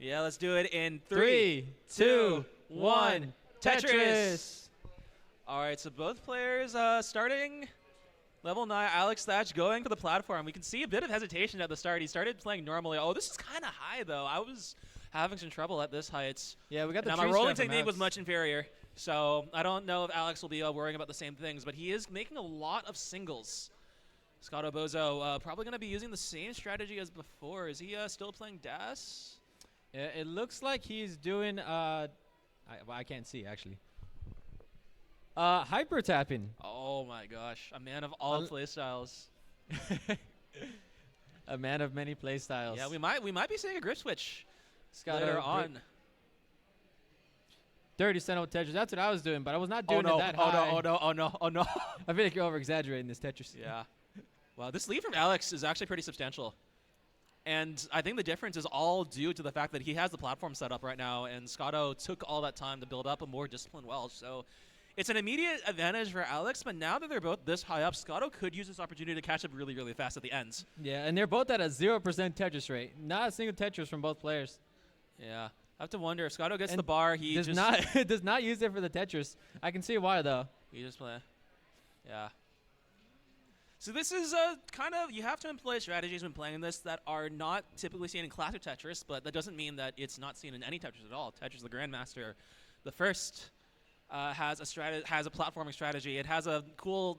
Yeah, let's do it in 3, 2, 1. Tetris. All right, so both players starting level 9. Alex Thatch going for the platform. We can see a bit of hesitation at the start. He started playing normally. Oh, this is kind of high, though. I was having some trouble at this height. Yeah, we got the now tree my rolling strap from technique was Alex. much inferior, so I don't know if Alex will be worrying about the same things, but he is making a lot of singles. Scottobozo probably going to be using the same strategy as before. Is he still playing DAS? Yeah, it looks like he's doing, I can't see, actually. Hyper tapping. Oh my gosh, a man of all playstyles. A man of many playstyles. Yeah, we might be seeing a grip switch Scotto later on. Dirty Sentinel Tetris. That's what I was doing, but I was not doing it that high. Oh no. I feel like you're over-exaggerating this Tetris. Yeah. Wow, this lead from Alex is actually pretty substantial. And I think the difference is all due to the fact that he has the platform set up right now, and Scotto took all that time to build up a more disciplined Welsh. So it's an immediate advantage for Alex, but now that they're both this high up, Scotto could use this opportunity to catch up really, really fast at the ends. Yeah, and they're both at a 0% Tetris rate. Not a single Tetris from both players. Yeah. I have to wonder if Scotto gets the bar, he does not use it for the Tetris. I can see why, though. He just play. Yeah. So this is kind of, you have to employ strategies when playing this that are not typically seen in classic Tetris, but that doesn't mean that it's not seen in any Tetris at all. Tetris the Grandmaster, the first, has a platforming strategy. It has a cool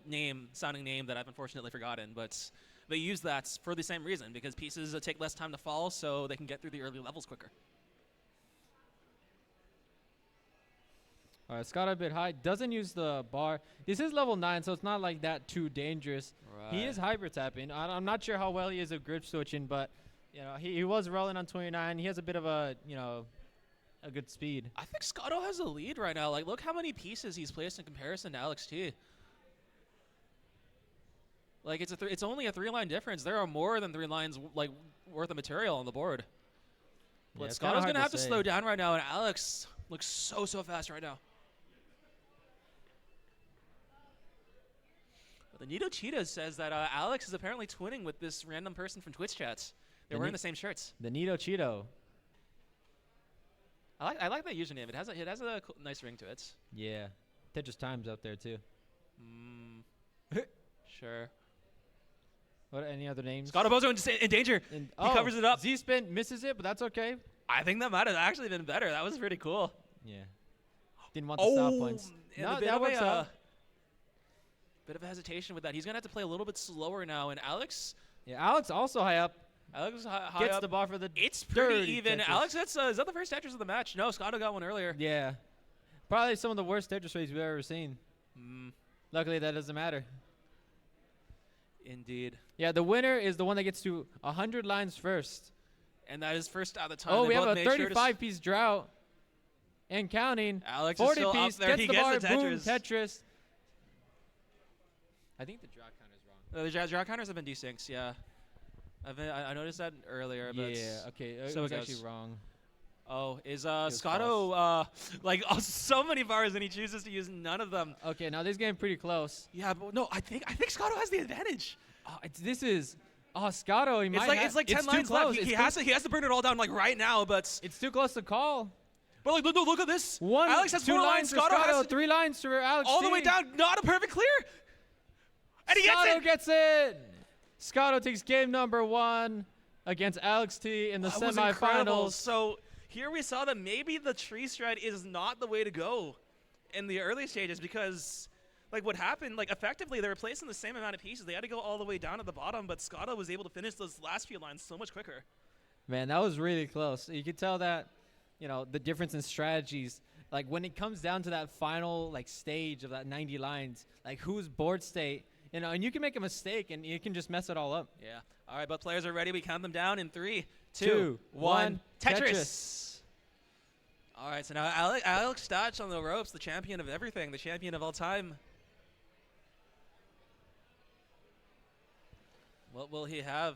sounding name that I've unfortunately forgotten, but they use that for the same reason, because pieces take less time to fall, so they can get through the early levels quicker. All right, Scott a bit high. Doesn't use the bar. This is level 9, so it's not like that too dangerous. Right. He is hyper tapping. I'm not sure how well he is at grip switching, but you know he was rolling on 29. He has a bit of a a good speed. I think Scotto has a lead right now. Like, look how many pieces he's placed in comparison to Alex T. Like, it's only a 3-line difference. There are more than 3 lines worth of material on the board. But Yeah, Scotto's gonna have to slow down right now, and Alex looks so fast right now. The Nito Cheetah says that Alex is apparently twinning with this random person from Twitch chats. They're wearing the same shirts. The Nito Cheeto. I like that username. It has a nice ring to it. Yeah. Tetris Times out there too. Sure. What any other names? Scottobozo in danger. He covers it up. Z-spin misses it, but that's okay. I think that might have actually been better. That was pretty cool. Yeah. Didn't want the stop points. No, that works out. Bit of a hesitation with that. He's going to have to play a little bit slower now. And Alex... Yeah, Alex also high up. Alex high gets up. the bar for the It's pretty even. Tetris. Alex, is that the first Tetris of the match? No, Scotto got one earlier. Yeah. Probably some of the worst Tetris rates we've ever seen. Luckily, that doesn't matter. Indeed. Yeah, the winner is the one that gets to 100 lines first. And that is first out of the time. Oh, we have a 35-piece drought. And counting. Alex 40 is still piece, up there. gets He the gets bar, the boom, Tetris. Tetris. I think the drought counter is wrong. The drought counters have been desynced, yeah. I noticed that earlier, but yeah, okay. It so was it actually goes. wrong. Oh, is Scotto so many bars and he chooses to use none of them? Okay, now this is getting pretty close. Yeah, but no, I think Scotto has the advantage. This is Scotto. He might it's like 10 lines left. He has to burn it all down like right now, but it's too close to call. But look at this. Alex has 2 4 lines lines. for Scotto has 3 lines for Alex. all the way down. Not a perfect clear. And he Scotto gets it. gets it. Scotto takes game number 1 against Alex T in the That was incredible. semifinals. So here we saw that maybe the tree strat is not the way to go in the early stages, because like what happened, like effectively they were placing the same amount of pieces. They had to go all the way down to the bottom, but Scotto was able to finish those last few lines so much quicker. Man, that was really close. You could tell that, the difference in strategies. Like when it comes down to that final stage of that 90 lines, like whose board state, and you can make a mistake and you can just mess it all up. Yeah. All right, but players are ready. We count them down in 3, 2, 2, 1. 1. Tetris. All right, so now Alex Thatch on the ropes, the champion of everything, the champion of all time. What will he have?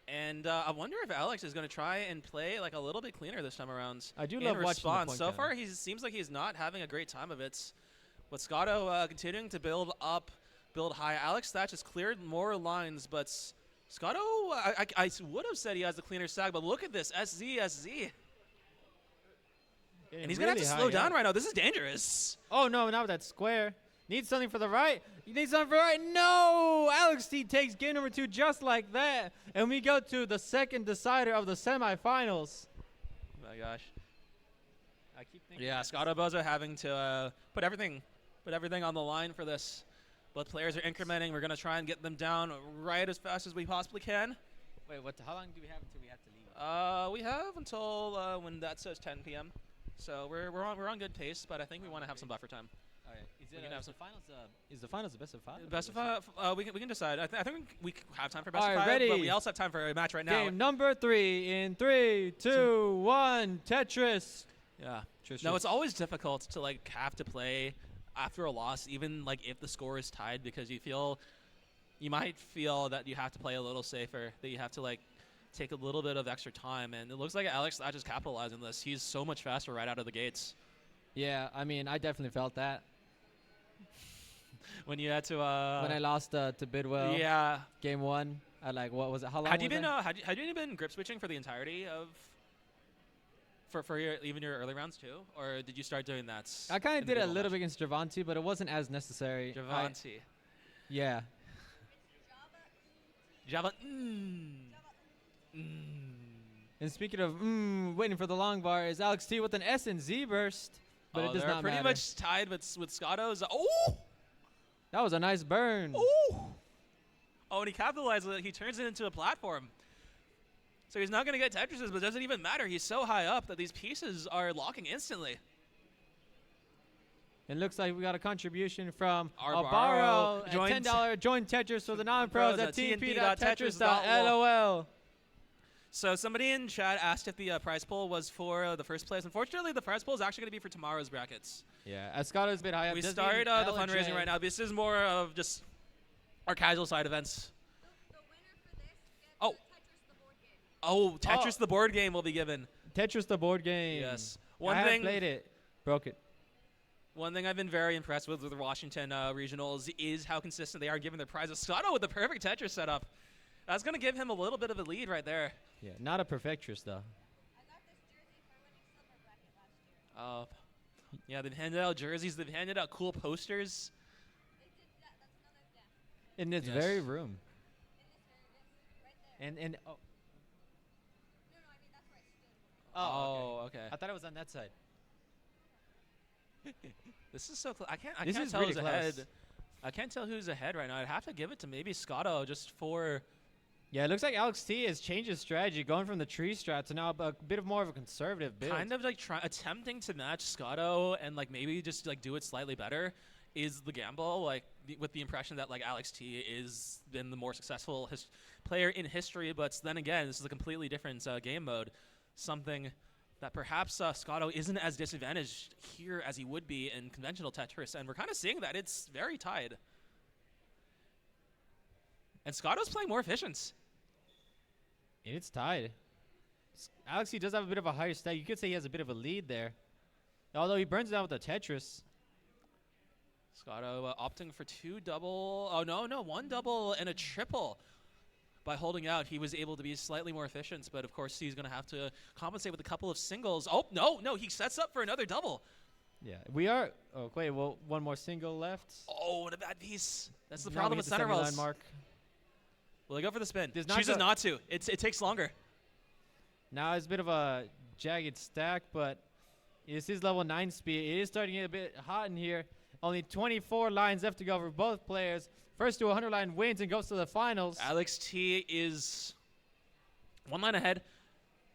And I wonder if Alex is going to try and play a little bit cleaner this time around. I do love watching the point So counter. far, he seems like he's not having a great time of it. But Scotto continuing to build high. Alex Thatch has cleared more lines, but Scotto, I would have said he has the cleaner stack, but look at this, SZ. And he's going to have to slow down right now. This is dangerous. Oh, no, not with that square. Needs something for the right. You need something for the right. No! Alex T takes game number 2 just like that. And we go to the second decider of the semifinals. Oh, my gosh. I keep thinking. Yeah, Scottobozo having to put everything on the line for this. Both players are incrementing. We're going to try and get them down right as fast as we possibly can. Wait, how long do we have until we have to leave? We have until when that says 10 p.m. So we're on good pace, but I think we want to have some buffer time. All right. Is We can have the finals? Is the finals the best of 5? Best of 5. We can decide. I think we have time for best All of right, 5, ready. but we also have time for a match right now. Game number 3 in 3, 2, 1. Tetris. Yeah. Tris. No, it's always difficult to like have to play after a loss, even like if the score is tied, because you might feel that you have to play a little safer, that you have to like take a little bit of extra time, and it looks like Alex Thatch is capitalizing this. He's so much faster right out of the gates. Yeah, I mean, I definitely felt that When you had to when I lost to Bidwell. yeah. Game 1. I like, what was it? How long Had you was been it? had you been grip switching for the entirety of for even your early rounds too, or did you start doing that? I kind in of the did it a middle little match? bit against Javante, but it wasn't as necessary. Javante. Yeah. Java. And speaking of waiting for the long bar, is Alex T with an S and Z burst, but it does they're not pretty matter. much tied with Scotto's. Oh! That was a nice burn. Oh! Oh, and he capitalized it. He turns it into a platform. So he's not going to get Tetrises, but it doesn't even matter. He's so high up that these pieces are locking instantly. It looks like we got a contribution from Arbaro. Arbaro. Join $10 join Tetris for the non-pros at tnp.tetris.lol. tnp.tetris.lol. So somebody in chat asked if the prize pool was for the first place. Unfortunately, the prize pool is actually going to be for tomorrow's brackets. Yeah, Escato's a bit high up. We Does start mean the L or fundraising J? right now. This is more of just our casual side events. The winner for this gets Oh. the Tetris the board game. Oh, Tetris the board game will be given. Tetris the board game. Yes. I haven't played it. Broke it. One thing I've been very impressed with the Washington regionals is how consistent they are giving their prizes. Scotto with the perfect Tetris setup. That's going to give him a little bit of a lead right there. Yeah, not a perfectress though. I got this jersey for winning silver bracket last year. Yeah, they've handed out jerseys. They've handed out cool posters. They did that. That's another In this Yes. very room. in this right there. And oh, No, I mean that's where I stood. oh, Okay. I thought it was on that side. This is so close. I can't This is tell really who's close. ahead. I can't tell who's ahead right now. I'd have to give it to maybe Scotto just for... Yeah, it looks like Alex T has changed his strategy, going from the tree strat to now a bit of more of a conservative build. Kind of like attempting to match Scotto and like maybe just like do it slightly better is the gamble. Like with the impression that like Alex T is been the more successful player in history, but then again, this is a completely different game mode. Something that perhaps Scotto isn't as disadvantaged here as he would be in conventional Tetris, and we're kind of seeing that it's very tied. And Scotto's playing more efficient. It's tied. Alex T does have a bit of a higher stack. You could say he has a bit of a lead there. Although he burns it out with the Tetris. Scotto opting for 2 double. Oh, no, 1 double and a triple. By holding out, he was able to be slightly more efficient, but of course he's going to have to compensate with a couple of singles. Oh, no, he sets up for another double. Yeah, we are. Oh, wait, well, one more single left. Oh, what a bad piece. That's the Now problem we with hit the center semi-line rolls. mark. Will he go for the spin? Does not Chooses go- not to. It takes longer. Now it's a bit of a jagged stack, but it's his level 9 speed. It is starting to get a bit hot in here. Only 24 lines left to go for both players. First to 100 line wins and goes to the finals. Alex T is 1 line ahead.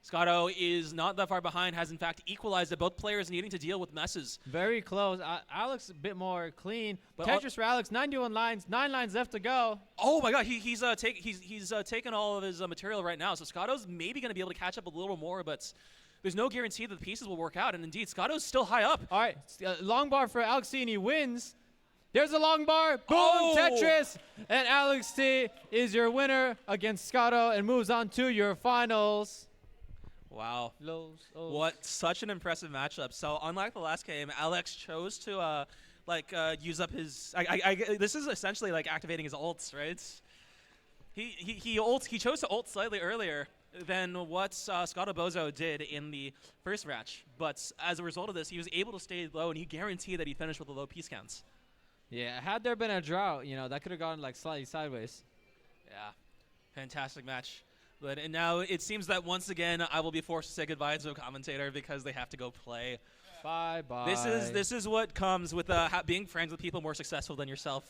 Scotto is not that far behind, has in fact equalized it. Both players needing to deal with messes. Very close. Alex a bit more clean. But Tetris for Alex, 91 lines, 9 lines left to go. Oh my God, he's taken all of his material right now. So Scotto's maybe going to be able to catch up a little more, but there's no guarantee that the pieces will work out. And indeed, Scotto's still high up. All right, long bar for Alex T, and he wins. There's a long bar. Boom, Oh! Tetris. And Alex T is your winner against Scotto and moves on to your finals. Wow. Lows. Oh. What such an impressive matchup. So unlike the last game, Alex chose to use up his. This is essentially like activating his ults, right? He chose to ult slightly earlier, than what Scottobozo did in the first match. But as a result of this, he was able to stay low, and he guaranteed that he finished with the low piece counts. Yeah, had there been a drought, that could have gone like slightly sideways. Yeah, fantastic match. But and now it seems that once again I will be forced to say goodbye to a commentator because they have to go play. Bye bye. This is what comes with being friends with people more successful than yourself.